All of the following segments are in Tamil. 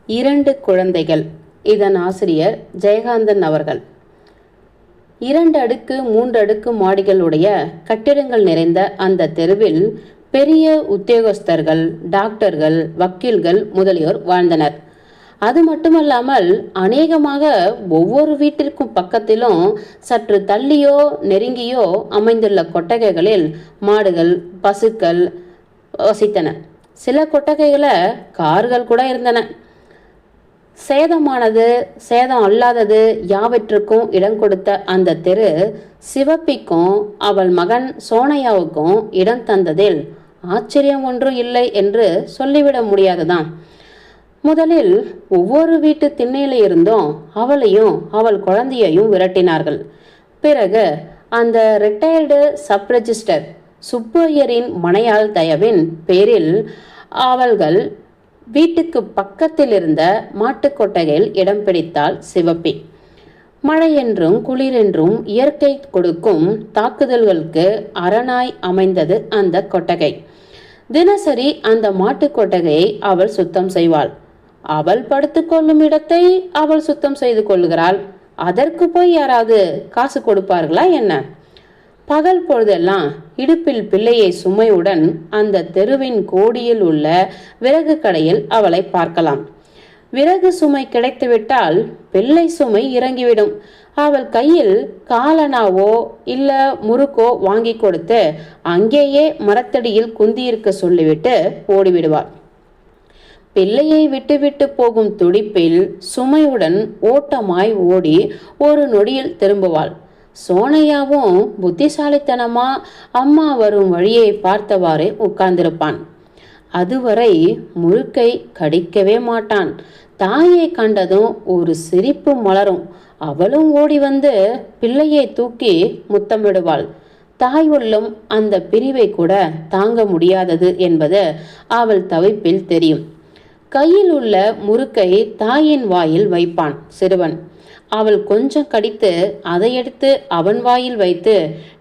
2 குழந்தைகள். இதன் ஆசிரியர் ஜெயகாந்தன் அவர்கள். 2 அடுக்கு 3 அடுக்கு மாடிகளுடைய கட்டிடங்கள் நிறைந்த அந்த தெருவில் பெரிய உத்தியோகஸ்தர்கள், டாக்டர்கள், வக்கீல்கள் முதலியோர் வாழ்ந்தனர். அது மட்டுமல்லாமல் அநேகமாக ஒவ்வொரு வீட்டிற்கும் பக்கத்திலும் சற்று தள்ளியோ நெருங்கியோ அமைந்துள்ள கொட்டகைகளில் மாடுகள், பசுக்கள் வசித்தன. சில கொட்டகைகளை கார்கள் கூட இருந்தன. சேதமானது, சேதம் அல்லாதது யாவற்றுக்கும் இடம் கொடுத்த அந்த தெரு சிவப்பிக்கும் அவள் மகன் சோனையாவுக்கும் இடம் தந்ததில் ஆச்சரியம் ஒன்றும் இல்லை என்று சொல்லிவிட முடியாதுதான். முதலில் ஒவ்வொரு வீட்டு திண்ணையில இருந்தும் அவளையும் அவள் குழந்தையையும் விரட்டினார்கள். பிறகு அந்த ரிட்டையர்டு சப் ரெஜிஸ்டர் சுப்பு ஐயரின் மனையாள் தயவின் பேரில் அவள்கள் வீட்டுக்கு பக்கத்தில் இருந்த மாட்டுக்கொட்டகையில் இடம் பிடித்தாள் சிவப்பி. மழை என்றும் குளிர் என்றும் இயற்கை கொடுக்கும் தாக்குதல்களுக்கு அரணாய் அமைந்தது அந்த கொட்டகை. தினசரி அந்த மாட்டுக்கொட்டகையை அவள் சுத்தம் செய்வாள். அவள் படுத்துக்கொள்ளும் இடத்தை அவள் சுத்தம் செய்து கொள்கிறாள். அதற்கு போய் யாராவது காசு கொடுப்பார்களா என்ன? பகல் பொழுதெல்லாம் இடுப்பில் பிள்ளையை சுமையுடன் அந்த தெருவின் கோடியில் உள்ள விறகு கடையில் அவளை பார்க்கலாம். விறகு சுமை கிடைத்துவிட்டால் பிள்ளை சுமை இறங்கிவிடும். அவள் கையில் காலனாவோ இல்ல முறுக்கோ வாங்கி கொடுத்து அங்கேயே மரத்தடியில் குந்தியிருக்க சொல்லிவிட்டு ஓடிவிடுவாள். பிள்ளையை விட்டுவிட்டு போகும் துடிப்பில் சுமையுடன் ஓட்டமாய் ஓடி ஒரு நொடியில் திரும்புவாள். சோனையாவும் புத்திசாலித்தனமா அம்மா வரும் வழியை பார்த்தவாறே உட்கார்ந்திருப்பான். அதுவரை முறுக்கை கடிக்கவே மாட்டான். தாயை கண்டதும் ஒரு சிரிப்பு மலரும். அவளும் ஓடி வந்து பிள்ளையை தூக்கி முத்தமிடுவாள். தாய் உள்ளம் அந்த பிரிவை கூட தாங்க முடியாதது என்பது அவள் தவிப்பில் தெரியும். கையில் உள்ள முறுக்கை தாயின் வாயில் வைப்பான் சிறுவன். அவள் கொஞ்சம் கடித்து அதை எடுத்து அவன் வாயில் வைத்து,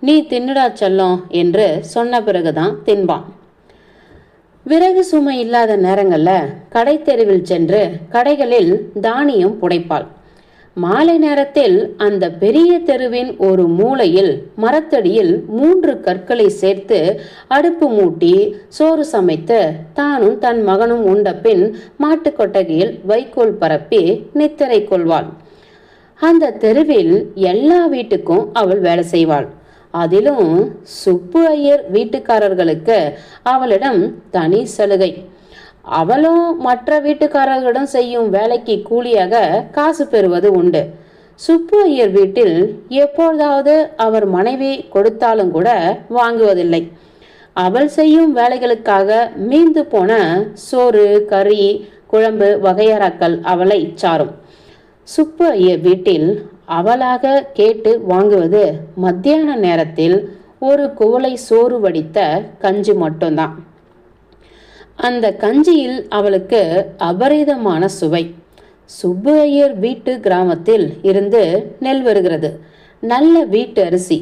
நீ தின்னுடா செல்லம் என்று சொன்ன பிறகுதான் தின்பான். விறகு சுமை இல்லாத நேரங்கள்ல கடை தெருவில் சென்று கடைகளில் தானியம் புடைப்பாள். மாலை நேரத்தில் அந்த பெரிய தெருவின் ஒரு மூலையில் மரத்தடியில் 3 கற்களை சேர்த்து அடுப்பு மூட்டி சோறு சமைத்து தானும் தன் மகனும் உண்ட பின் மாட்டுக்கொட்டகையில் வைக்கோல் பரப்பி நித்திரை கொள்வாள். அந்த தெருவில் எல்லா வீட்டுக்கும் அவள் வேலை செய்வாள். அதிலும் சுப்பு ஐயர் வீட்டுக்காரர்களுக்கு அவளிடம் தனி சலுகை. அவளும் மற்ற வீட்டுக்காரர்களிடம் செய்யும் வேலைக்கு கூலியாக காசு பெறுவது உண்டு. சுப்பு ஐயர் வீட்டில் எப்பொழுதாவது அவர் மனைவி கொடுத்தாலும் கூட வாங்குவதில்லை. அவள் செய்யும் வேலைகளுக்காக மீந்து போன சோறு, கறி, குழம்பு வகையறாக்கள் அவளை சாரும். சுப்பு ஐயர் வீட்டில் அவளாக கேட்டு வாங்குவது மத்தியான நேரத்தில் ஒரு குவளை சோறு வடித்த கஞ்சி மட்டும்தான். அந்த கஞ்சியில் அவளுக்கு அபரிதமான சுவை. சுப்பு ஐயர் வீட்டு கிராமத்தில் இருந்து நெல் வருகிறது. நல்ல வீட்டு அரிசி,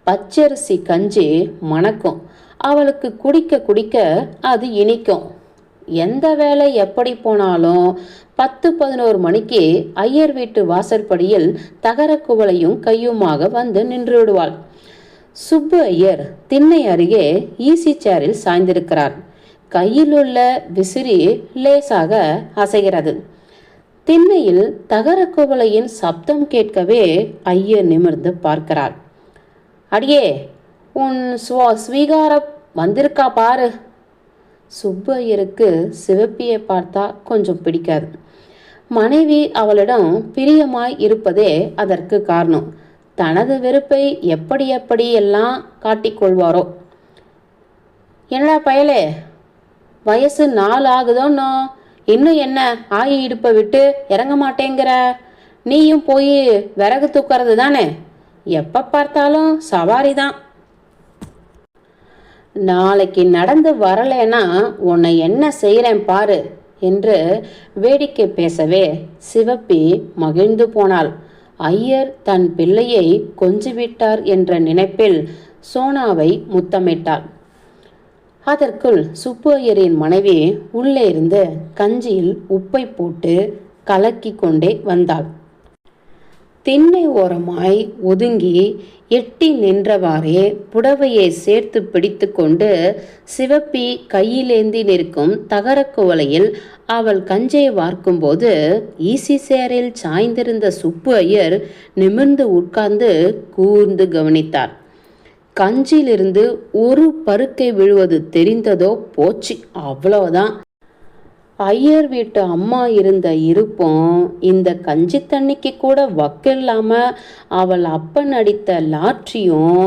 பச்சரிசி கஞ்சி மணக்கும். அவளுக்கு குடிக்க குடிக்க அது இனிக்கும். எந்த வேலை எப்படி போனாலும் 10-11 மணிக்கு ஐயர் வீட்டு வாசற்படியில் தகர குவளையும் கையுமாக வந்து நின்று விடுவாள். சுப்பு ஐயர் திண்ணை அருகே ஈசி சேரில் சாய்ந்திருக்கிறார். கையில் உள்ள விசிறி லேசாக அசைகிறது. திண்ணையில் தகர குவளையின் சப்தம் கேட்கவே ஐயர் நிமிர்ந்து பார்க்கிறார். அடியே, உன் ஸ்வீகாரம் வந்திருக்கா பாரு. சுப்பு ஐயருக்கு சிவப்பியை பார்த்தா கொஞ்சம் பிடிக்காது. மனைவி அவளிடம் பிரியமாய் இருப்பதே அதற்கு காரணம். தனது வெறுப்பை எப்படி எப்படி எல்லாம் காட்டிக்கொள்வாரோ. என்னடா பயலே, வயசு 4 ஆகுதோன்னோ, இன்னும் என்ன ஆயி இடுப்பை விட்டு இறங்க மாட்டேங்கிற? நீயும் போய் விறகு தூக்கிறது தானே? எப்ப பார்த்தாலும் சவாரி தான். நாளைக்கு நடந்து வரலன்னா உன்னை என்ன செய்கிறேன் பாரு என்று வேடிக்கை பேசவே சிவப்பி மகிழ்ந்து போனாள். ஐயர் தன் பிள்ளையை கொஞ்சிவிட்டார் என்ற நினைப்பில் சோனாவை முத்தமிட்டாள். அதற்குள் சுப்பு ஐயரின் மனைவி உள்ளே இருந்து கஞ்சியில் உப்பை போட்டு கலக்கி கொண்டே வந்தாள். திண்ணை ஓரமாய் ஒதுங்கி எட்டி நின்றவாறே புடவையை சேர்த்து பிடித்து கொண்டு சிவப்பி கையிலேந்தி நிற்கும் தகர குவளையில் அவள் கஞ்சையை வார்க்கும்போது ஈசி சேரில் சாய்ந்திருந்த சுப்பு ஐயர் நிமிர்ந்து உட்கார்ந்து கூர்ந்து கவனித்தார். கஞ்சியிலிருந்து ஒரு பருக்கை விழுவது தெரிந்ததோ போச்சு, அவ்வளோதான். ஐயர் வீட்டு அம்மா இருந்த இருப்பும் இந்த கஞ்சி தண்ணிக்கு கூட வக்கில்லாம அவள் அப்பன் அடித்த லாற்றியும்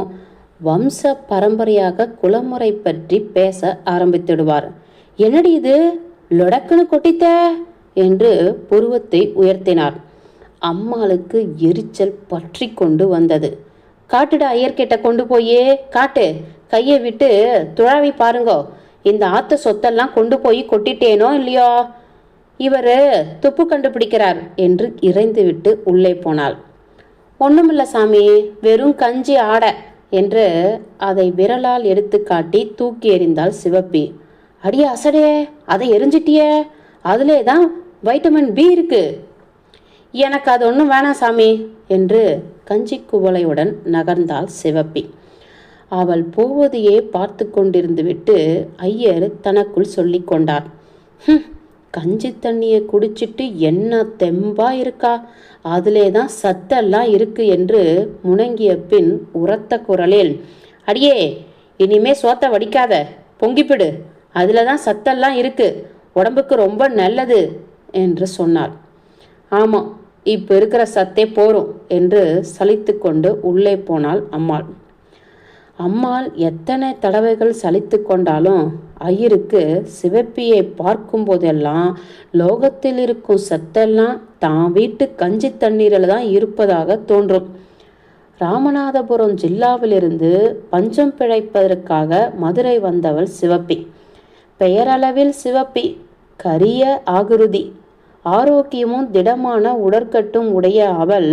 வம்ச பரம்பரையாக குலமுறை பற்றி பேச ஆரம்பித்திடுவார். என்னடி இது, லொடக்குன்னு கொட்டித்த என்று புருவத்தை உயர்த்தினார். அம்மாளுக்கு எரிச்சல் பற்றி கொண்டு வந்தது. காட்டுடா, ஐயர்கிட்ட கொண்டு போயே காட்டு, கையை விட்டு துழாவி பாருங்கோ, இந்த ஆத்த சொத்தெல்லாம் கொண்டு போய் கொட்டிட்டேனோ இல்லையோ, இவர் துப்பு கண்டுபிடிக்கிறார் என்று இறைந்துவிட்டு உள்ளே போனாள். ஒண்ணுமில்ல சாமி, வெறும் கஞ்சி ஆடை என்று அதை விரலால் எடுத்து காட்டி தூக்கி எறிந்தாள் சிவப்பி. அடியே அசடே, அதை எரிஞ்சிட்டிய, அதிலே தான் வைட்டமின் பி இருக்கு. எனக்கு அது ஒன்றும் வேணாம் சாமி என்று கஞ்சி குவளையுடன் நகர்ந்தாள் சிவப்பி. அவள் போவதையே பார்த்து கொண்டிருந்து விட்டு ஐயர் தனக்குள் சொல்லி கொண்டார். கஞ்சி தண்ணியை குடிச்சிட்டு என்ன தெம்பா இருக்கா, அதிலே தான் சத்தெல்லாம் இருக்கு என்று முணங்கிய பின் உரத்த குரலில், அடியே இனிமே சோத்த வடிக்காத, பொங்கிப்பிடு, அதில் தான் சத்தெல்லாம் இருக்கு, உடம்புக்கு ரொம்ப நல்லது என்று சொன்னாள். ஆமாம், இப்போ இருக்கிற சத்தே போரும் என்று சலித்து கொண்டு உள்ளே போனாள் அம்மாள். அம்மாள் எத்தனை தடவைகள் சலித்து கொண்டாலும் ஐயருக்கு சிவப்பியை பார்க்கும் போதெல்லாம் லோகத்தில் இருக்கும் சத்தெல்லாம் தான் வீட்டு கஞ்சி தண்ணீரில் தான் இருப்பதாக தோன்றும். ராமநாதபுரம் ஜில்லாவிலிருந்து பஞ்சம் பிழைப்பதற்காக மதுரை வந்தவள் சிவப்பி. பெயரளவில் சிவப்பி, கரிய ஆகுருதி, ஆரோக்கியமும் திடமான உடற்கட்டும் உடைய அவள்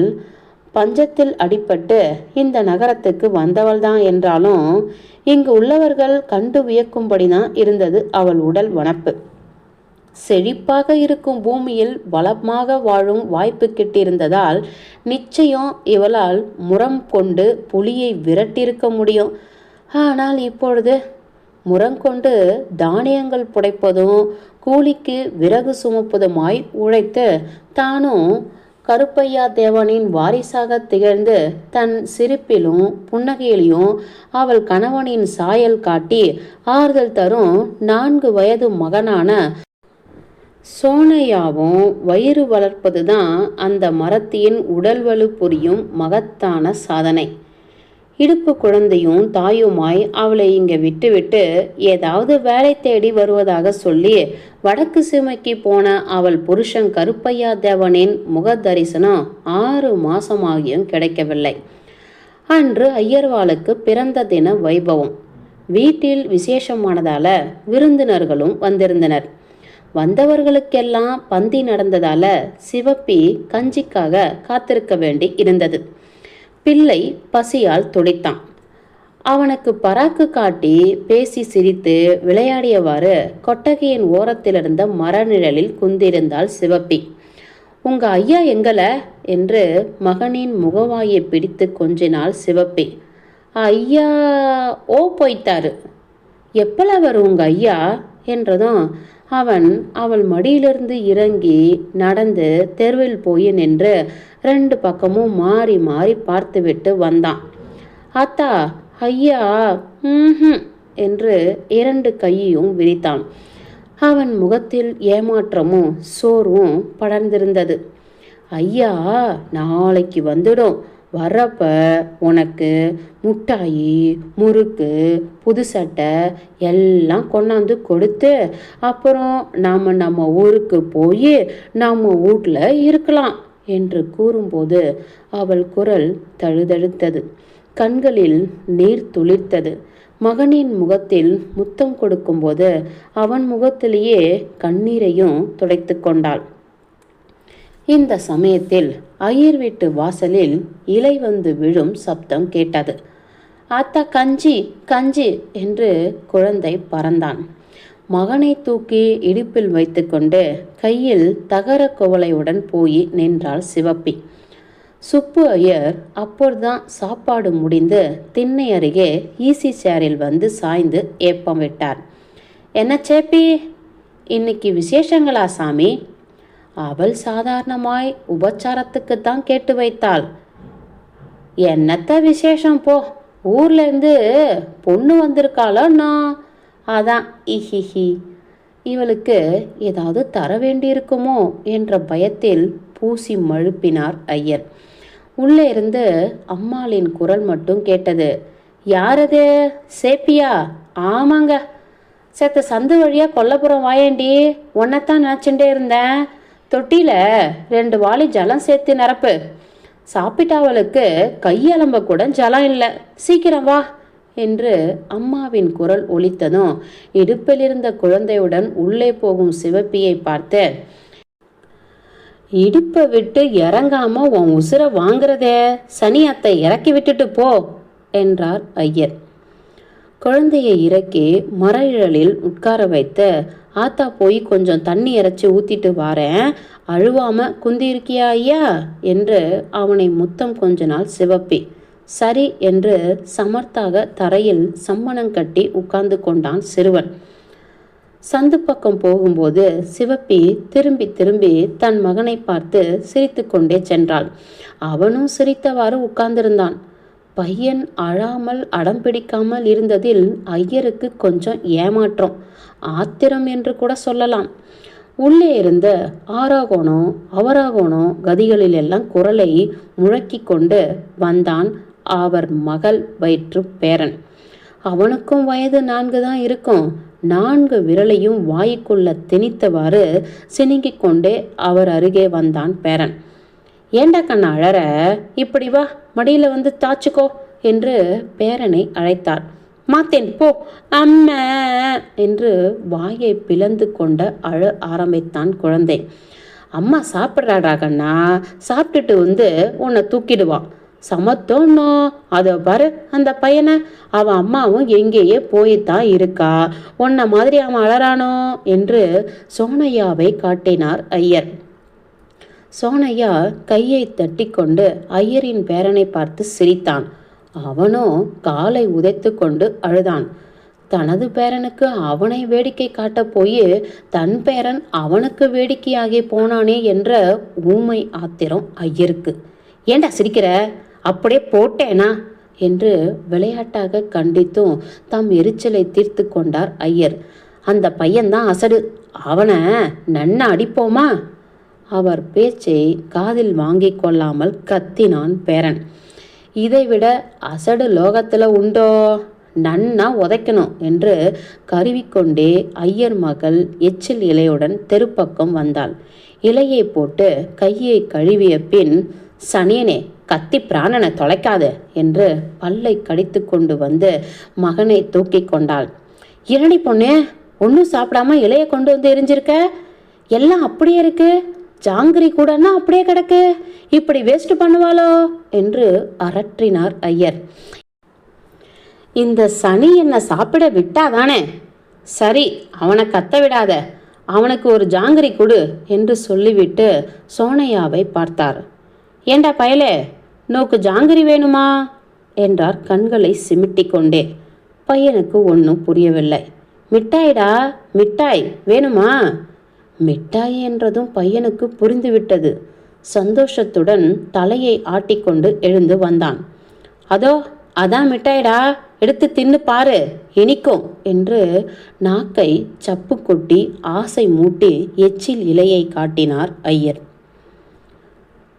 பஞ்சத்தில் அடிபட்டு இந்த நகரத்துக்கு வந்தவள்தான் என்றாலும் இங்கு உள்ளவர்கள் கண்டு வியக்கும்படிதான் இருந்தது அவள் உடல் வனப்பு. செழிப்பாக இருக்கும் பூமியில் வளமாக வாழும் வாய்ப்பு கிட்டிருந்ததால் நிச்சயம் இவளால் முரம் கொண்டு புலியை விரட்டியிருக்க முடியும். ஆனால் இப்பொழுது முரங்கொண்டு தானியங்கள் புடைப்பதும் கூலிக்கு விறகு சுமப்பதுமாய் உழைத்து தானும் கருப்பையா தேவனின் வாரிசாக திகழ்ந்து தன் சிரிப்பிலும் புன்னகையிலும் அவள் கணவனின் சாயல் காட்டி ஆறுதல் தரும் 4 வயது மகனான சோனையாவும் வயிறு வளர்ப்பதுதான் அந்த மரத்தின் உடல் வலு புரியும் மகத்தான சாதனை. இடுப்பு குழந்தையும் தாயுமாய் அவளை இங்கே விட்டுவிட்டு ஏதாவது வேலை தேடி வருவதாக சொல்லி வடக்கு சீமைக்கு போன அவள் புருஷன் கருப்பையா தேவனின் முக தரிசனம் 6 மாசமாகியும் கிடைக்கவில்லை. அன்று ஐயர்வாளுக்கு பிறந்த தின வைபவம். வீட்டில் விசேஷமானதால விருந்தினர்களும் வந்திருந்தனர். வந்தவர்களுக்கெல்லாம் பந்தி நடந்ததால சிவப்பி கஞ்சிக்காக காத்திருக்க வேண்டி இருந்தது. பிள்ளை பசியால் துடித்தான். அவனுக்கு பராக்கு காட்டி பேசி சிரித்து விளையாடியவாறு கொட்டகையின் ஓரத்திலிருந்த மரநிழலில் குந்திருந்தாள் சிவப்பி. உங்க ஐயா எங்கல என்று மகனின் முகவாயை பிடித்து கொஞ்சினாள் சிவப்பி. ஐயா போய்த்தாரு. எப்பல வரும் உங்க ஐயா என்றதும் அவன் அவள் மடியிலிருந்து இறங்கி நடந்து தெருவில் போய் நின்று 2 பக்கமும் மாறி மாறி பார்த்துவிட்டு வந்தான். ஆத்தா, ஐயா என்று 2 கையையும் விரித்தான். அவன் முகத்தில் ஏமாற்றமும் சோர்வும் படர்ந்திருந்தது. ஐயா நாளைக்கு வந்துடும், வர்றப்ப உனக்கு முட்டாயி, முறுக்கு, புது சட்டை எல்லாம் கொண்டாந்து கொடுத்து அப்புறம் நம்ம ஊருக்கு போய் நம்ம வீட்டில் இருக்கலாம் என்று கூறும்போது அவள் குரல் தழுதழுத்தது. கண்களில் நீர் துளிர்த்தது. மகனின் முகத்தில் முத்தம் கொடுக்கும்போது அவன் முகத்திலேயே கண்ணீரையும் துடைத்து கொண்டாள். இந்த சமயத்தில் ஐயர் வீட்டு வாசலில் இலை வந்து விழும் சப்தம் கேட்டது. ஆத்தா கஞ்சி கஞ்சி என்று குழந்தை பறந்தான். மகனை தூக்கி இடுப்பில் வைத்துக்கொண்டு கையில் தகர குவளையுடன் போய் நின்றாள் சிவப்பி. சுப்பு ஐயர் அப்போதுதான் சாப்பாடு முடிந்து திண்ணை அருகே ஈசி சேரில் வந்து சாய்ந்து ஏப்பம் விட்டார். என்ன சேப்பி, இன்னைக்கு விசேஷங்களா சாமி? அவள் சாதாரணமாய் உபச்சாரத்துக்குத்தான் கேட்டு வைத்தாள். என்னத்த விசேஷம் போ, ஊர்ல இருந்து பொண்ணு வந்திருக்காளோ நான், அதான் இஹிஹி. இவளுக்கு ஏதாவது தர வேண்டியிருக்குமோ என்ற பயத்தில் பூசி மழுப்பினார் ஐயர். உள்ளே இருந்து அம்மாளின் குரல் மட்டும் கேட்டது. யாரது? சேப்பியா? ஆமாங்க, சேத்த சந்து வழியா கொல்லப்புறம் வாயேண்டி, உன்னைத்தான் நினச்சுட்டே இருந்தேன். தொட்டியில் 2 வாளி ஜலம் சேர்த்து நிரப்பு. சாப்பிட்டாவளுக்கு கையலம்ப கூட ஜலம் இல்லை, சீக்கிரம் வா என்று அம்மாவின் குரல் ஒலித்ததும் இடுப்பில் இருந்த குழந்தையுடன் உள்ளே போகும் சிவப்பியை பார்த்து, இடுப்பை விட்டு இறங்காம உன் உசுரை வாங்குறதே, சனியத்தை இறக்கி விட்டுட்டு போ என்றார் ஐயர். குழந்தையை இறக்கி மர இழலில் உட்கார வைத்து, ஆத்தா போய் கொஞ்சம் தண்ணி இறைச்சி ஊத்திட்டு வாரேன், அழுவாம குந்திருக்கியா ஐயா என்று அவனை முத்தம் கொஞ்ச நாள் சிவப்பி. சரி என்று சமர்த்தாக தரையில் சம்மணம் கட்டி உட்கார்ந்து கொண்டான் சிறுவன். சந்து பக்கம் போகும்போது சிவப்பி திரும்பி திரும்பி தன் மகனை பார்த்து சிரித்து கொண்டே சென்றாள். அவனும் சிரித்தவாறு உட்கார்ந்திருந்தான். பையன் அழாமல் அடம் பிடிக்காமல் இருந்ததில் ஐயருக்கு கொஞ்சம் ஏமாற்றம், ஆத்திரம் என்று கூட சொல்லலாம். உள்ளே இருந்த ஆராகோணம் அவராகோணம் கதிகளில் எல்லாம் குரலை முழக்கி கொண்டு வந்தான் அவர் மகள் வயிற்று பேரன். அவனுக்கும் வயது 4 தான் இருக்கும். 4 விரலையும் வாய்க்குள்ள திணித்தவாறு சினுங்கிக் கொண்டே அவர் அருகே வந்தான் பேரன். ஏண்டா கண்ணா அழற, இப்படி வா, மடியில் வந்து தாச்சுக்கோ என்று பேரனை அழைத்தார். மாத்தேன் போ அம்மா என்று வாயை பிளந்து கொண்ட அழ ஆரம்பித்தான் குழந்தை. அம்மா சாப்பிட்றாடா கண்ணா, சாப்பிட்டுட்டு வந்து உன்னை தூக்கிடுவான். சமத்தோன்னோ அதை பாரு அந்த பையனை, அவன் அம்மாவும் எங்கேயே போய்த்தான் இருக்கா, உன்ன மாதிரி அவன் அழறானோ என்று சோனையாவை காட்டினார் ஐயர். சோனையா கையை தட்டி கொண்டு ஐயரின் பேரனை பார்த்து சிரித்தான். அவனோ காலை உதைத்து கொண்டு அழுதான். தனது பேரனுக்கு அவனை வேடிக்கை காட்ட போய் தன் பேரன் அவனுக்கு வேடிக்கையாகி போனானே என்ற ஊமை ஆத்திரம் ஐயருக்கு. ஏண்டா சிரிக்கிற, அப்படியே போட்டேனா என்று விளையாட்டாக கண்டித்தும் தம் எரிச்சலை தீர்த்து கொண்டார் ஐயர். அந்த பையன்தான் அசடு, அவனை நன்ன அடிப்போமா? அவர் பேச்சை காதில் வாங்கி கொள்ளாமல் கத்தினான் பேரன். இதைவிட அசடு லோகத்தில் உண்டோ, நன்னா உதைக்கணும் என்று கருவிக்கொண்டே ஐயர் மகள் எச்சில் இலையுடன் தெருப்பக்கம் வந்தாள். இலையை போட்டு கையை கழுவிய பின், சனியனே கத்தி பிராணனை தொலைக்காது என்று பல்லை கடித்து கொண்டு வந்து மகனை தூக்கி கொண்டாள். இரண்டி பொண்ணு, ஒன்றும் சாப்பிடாம இலையை கொண்டு வந்து எரிஞ்சிருக்க, எல்லாம் அப்படியே இருக்கு, ஜாங்கிரி கூடன்னா அப்படியே கிடக்கு, இப்படி வேஸ்ட் பண்ணுவாளோ என்று அரற்றினார் ஐயர். இந்த சனி என்ன சாப்பிட விட்டாதானே, சரி அவனை கத்த விடாத, அவனுக்கு ஒரு ஜாங்கிரி கொடு என்று சொல்லிவிட்டு சோனையாவை பார்த்தார். ஏண்டா பயலே, நோக்கு ஜாங்கிரி வேணுமா என்றார் கண்களை சிமிட்டி கொண்டே. பையனுக்கு ஒன்றும் புரியவில்லை. மிட்டாய்டா, மிட்டாய் வேணுமா? மிட்டாய் என்றதும் பையனுக்கு புரிந்துவிட்டது. சந்தோஷத்துடன் தலையை ஆட்டிக்கொண்டு எழுந்து வந்தான். அதோ அதான் மிட்டாய்டா, எடுத்து தின்னு பாரு, இனிக்கும் என்று நாக்கை சப்பு கொட்டி ஆசை மூட்டி எச்சில் இலையை காட்டினார் ஐயர்.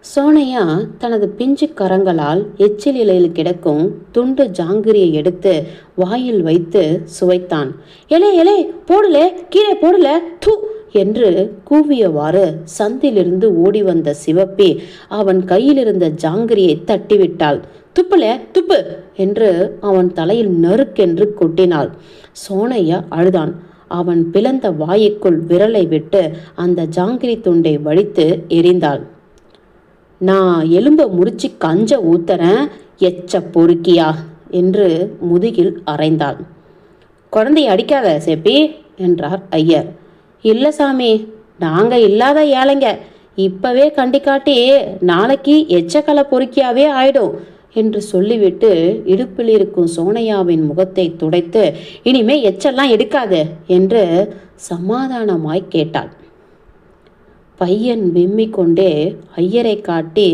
சோனையா தனது பிஞ்சு கரங்களால் எச்சில் இலையில் கிடக்கும் துண்டு ஜாங்கிரியை எடுத்து வாயில் வைத்து சுவைத்தான். எலே எலே போடல, கீழே போடல, தூ என்று கூவியவாறு சந்திலிருந்து ஓடி வந்த சிவப்பி அவன் கையில் இருந்த ஜாங்கிரியை தட்டிவிட்டாள். துப்புல துப்பு என்று அவன் தலையில் நறுக்கென்று கொட்டினாள். சோனையா அழுதான். அவன் பிளந்த வாய்க்குள் விரலை விட்டு அந்த ஜாங்கிரி துண்டை வடித்து எரிந்தாள். நான் எலும்ப முறிச்சு கஞ்ச ஊத்துறேன், எச்ச பொறுக்கியா என்று முதுகில் அறைந்தாள். குழந்தைய அடிக்காத சேப்பி என்றார் ஐயர். இல்லை சாமி, நாங்கள் இல்லாத ஏழைங்க, இப்பவே கண்டிக்காட்டி நாளைக்கு எச்சக்கலை பொறுக்கியாவே ஆயிடும் என்று சொல்லிவிட்டு இடுப்பில் இருக்கும் சோனையாவின் முகத்தை துடைத்து, இனிமே எச்செல்லாம் எடுக்காது என்று சமாதானமாய் கேட்டாள். பையன் விம்மிக் கொண்டே ஐயரை காட்டி,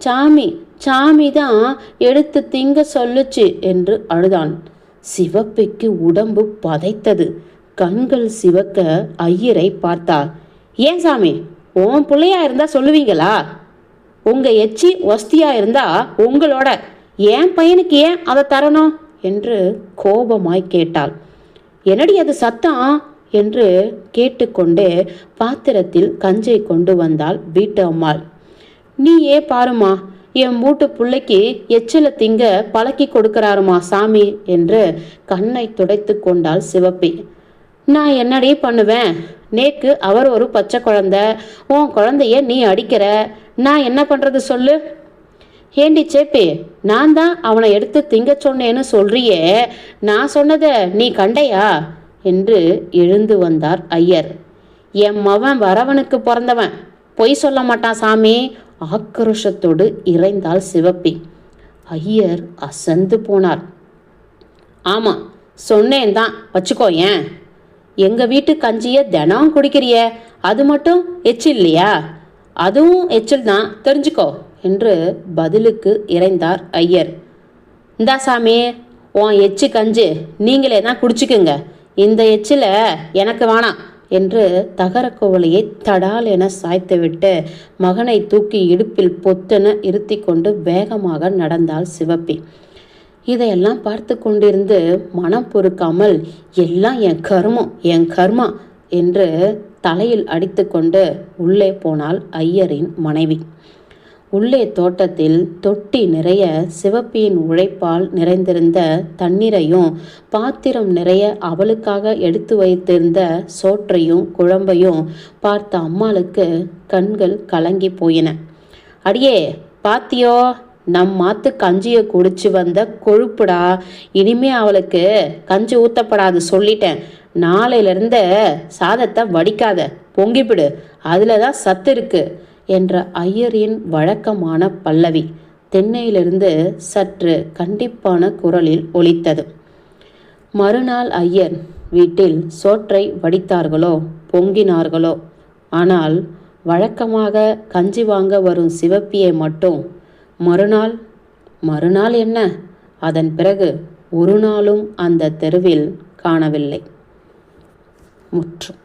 சாமி சாமி தான் எடுத்து திங்க சொல்லுச்சு என்று அழுதான். சிவப்பிக்கு உடம்பு பதைத்தது. கண்கள் சிவக்க ஐயரை பார்த்தார். ஏன் சாமி, உன் பிள்ளையா இருந்தா சொல்லுவீங்களா? உங்க எச்சி வஸ்தியா இருந்தா உங்களோட, என் பையனுக்கு ஏன் அதை தரணும் என்று கோபமாய் கேட்டாள். என்னடி அது சத்தம் என்று கேட்டுக்கொண்டே பாத்திரத்தில் கஞ்சை கொண்டு வந்தாள் வீட்டு அம்மாள். நீயே பாருமா, என் மூட்டு பிள்ளைக்கு எச்சில திங்க பழக்கி கொடுக்கிறாருமா சாமி என்று கண்ணை துடைத்து கொண்டாள் சிவப்பி. நான் என்னடி பண்ணுவேன்? நேக்கு அவர் ஒரு பச்சை குழந்தை, உன் குழந்தைய நீ அடிக்கிற, நான் என்ன பண்றது சொல்லு? ஏண்டி சேப்பி, நான் தான் அவனை எடுத்து திங்க சொன்னேன்னு சொல்றியே, நான் சொன்னதை நீ கண்டையா என்று எழுந்து வந்தார் ஐயர். என் மவன் வரவனுக்கு பிறந்தவன், பொய் சொல்ல மாட்டான் சாமி, ஆக்ரோஷத்தோடு இறைந்தாள் சிவப்பி. ஐயர் அசந்து போனார். ஆமா, சொன்னேன் தான் வச்சுக்கோ. ஏன் எங்க வீட்டு கஞ்சிய தினம் குடிக்கிறிய, அது மட்டும் எச்சில் இல்லையா? அதுவும் எச்சில் தான், தெரிஞ்சுக்கோ என்று பதிலுக்கு இறைந்தார் ஐயர். இந்தா சாமி, உன் எச்சு கஞ்சி நீங்களே தான் குடிச்சுக்குங்க, இந்த எச்சில எனக்கு வேணாம் என்று தகர குவளையை தடால் என சாய்த்துவிட்டு மகனை தூக்கி இடுப்பில் பொத்தென இருத்தி கொண்டு வேகமாக நடந்தாள் சிவப்பி. இதையெல்லாம் பார்த்து கொண்டிருந்து மனம் பொறுக்காமல், எல்லாம் என் கர்மம் என் கர்மா என்று தலையில் அடித்து கொண்டு உள்ளே போனாள் ஐயரின் மனைவி. உள்ளே தோட்டத்தில் தொட்டி நிறைய சிவப்பியின் உழைப்பால் நிறைந்திருந்த தண்ணீரையும் பாத்திரம் நிறைய அவளுக்காக எடுத்து வைத்திருந்த சோற்றையும் குழம்பையும் பார்த்த அம்மாளுக்கு கண்கள் கலங்கி போயின. அடியே பாத்தியோ, நம் மாத்து கஞ்சியை குடிச்சு வந்த கொழுப்புடா, இனிமே அவளுக்கு கஞ்சி ஊத்தப்படாது சொல்லிட்டேன். நாளையிலிருந்த சாதத்தை வடிக்காத, பொங்கிப்பிடு, அதுல தான் சத்து இருக்கு என்ற ஐயரின் வழக்கமான பல்லவி தென்னையிலிருந்து சற்று கண்டிப்பான குரலில் ஒலித்தது. மறுநாள் ஐயர் வீட்டில் சோற்றை வடித்தார்களோ பொங்கினார்களோ, ஆனால் வழக்கமாக கஞ்சி வாங்க வரும் சிவப்பியை மட்டும் மறுநாள் என்ன, அதன் பிறகு ஒரு நாளும் அந்த தெருவில் காணவில்லை. முற்றும்.